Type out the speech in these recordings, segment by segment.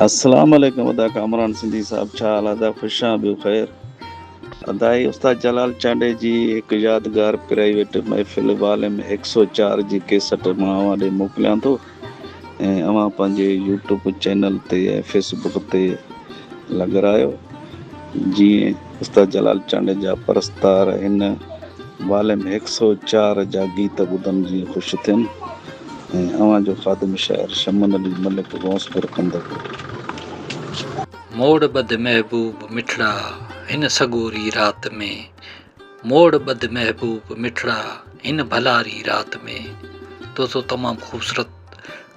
अस्सलाम वालेकुम अदा कामरान सिंधी साहब छा हाल अदा खुशां ॿियो ख़ैर अदाई उस्ताद जलाल चांडे जी हिकु यादगार प्राइवेट महफ़िल वालम 104 जी केसट मां अवां ॾे मोकिलियां थो ऐं अवां पंहिंजे यूट्यूब चैनल ते ऐं फेसबुक ते लॻरायो जीअं उस्ताद जलाल चांडे जा परस्तार हिन वालम 104 जा गीत ॿुधण जी ख़ुशि थियनि ऐं अवां जो ख़ादिम शाइर शमन अली मलिक गौसपुर कंदड़। मोड़ बद महबूब मिठड़ा हिन सगोरी रात में, मोड़ बद महबूब मिठड़ा हिन भलारी रात में। दोस्तों तमामु ख़ूबसूरत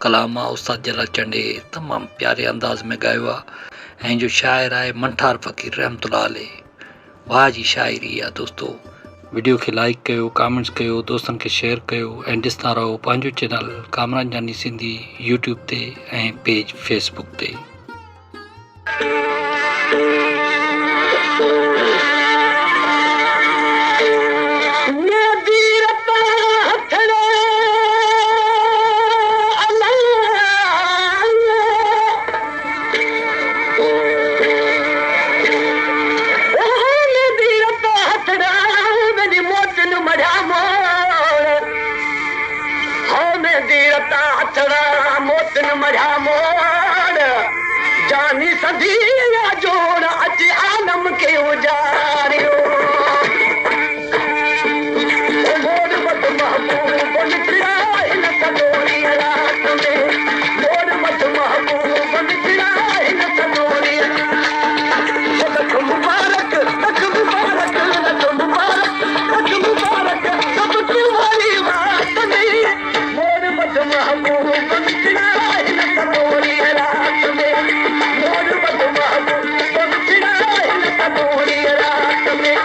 कलाम आहे उस्ताद जलाल चांडे तमामु प्यारे अंदाज़ में ॻायो आहे ऐं जो शाइर आहे मंठार फ़कीर रहमतुल्लाह अलैह। वाह जी शाइरी आहे दोस्तों। वीडियो खे लाइक कयो, कमेंट्स कयो, दोस्तनि खे शेयर कयो ऐं ॾिसंदा रहो पंहिंजो चैनल कामरान जानी सिंधी यूट्यूब ते ऐं पेज फेसबुक ते। जानी सदी जोड़ अच आलम के उजारियो मोड़ मत महबूब निकला इन सदोरी रात में, मोड़ मत महबूब निकला इन सदोरी लख मुबारक लख मुबारक लख मुबारक लख मुबारक सब तुम्हारी बात में, मोड़ मत महबूब निकला इन सदोरी रात में, मोड़ मत महबूब निकला इन सदोरी रात में।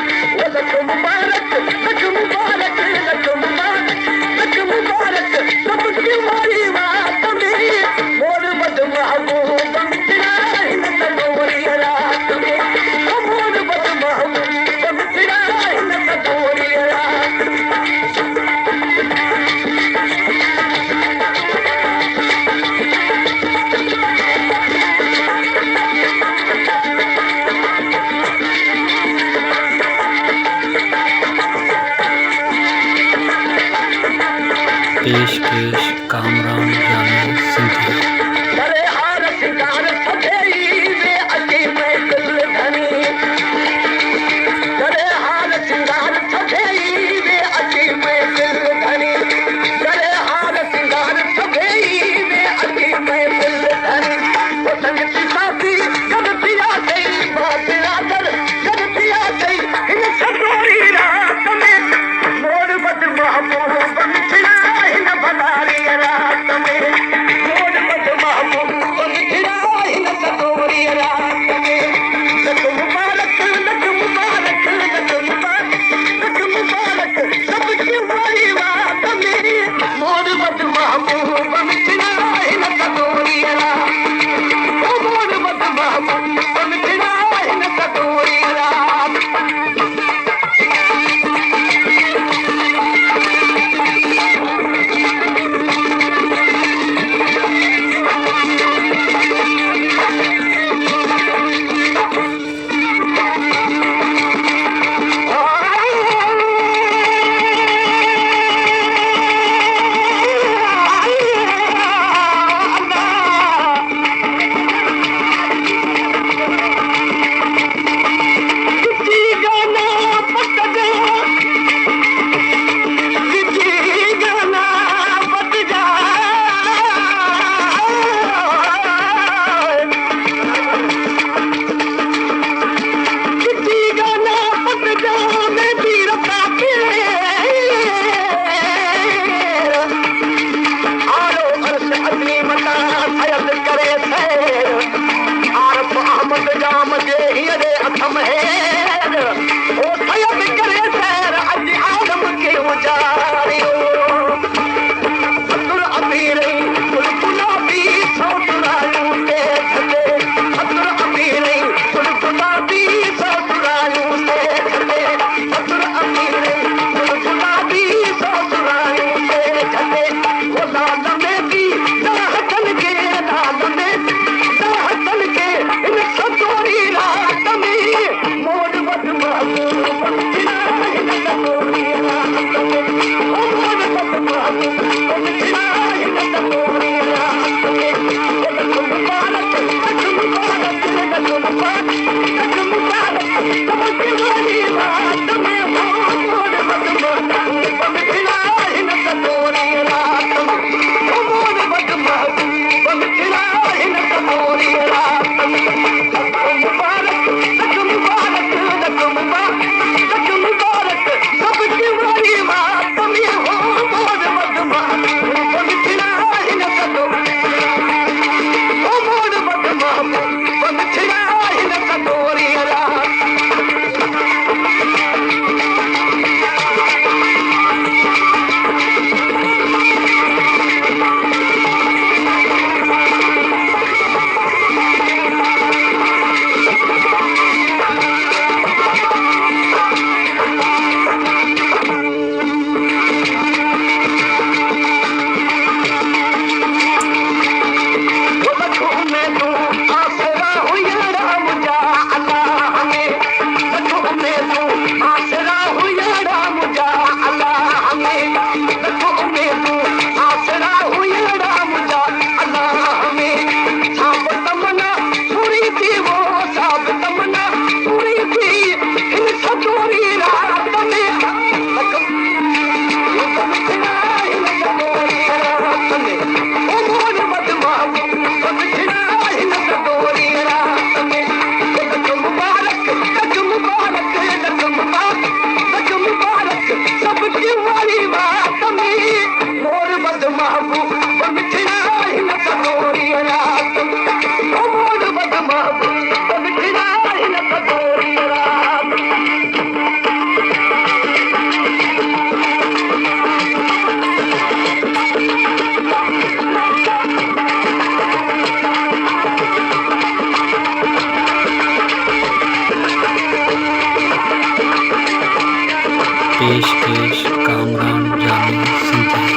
पेशकश कामरान जानी सिंधी।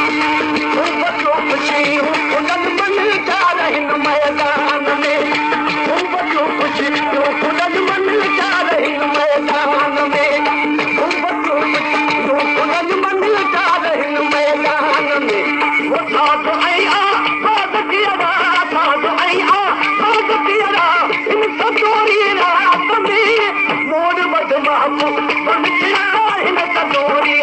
मोर मध महबूब बन हिन कटोरी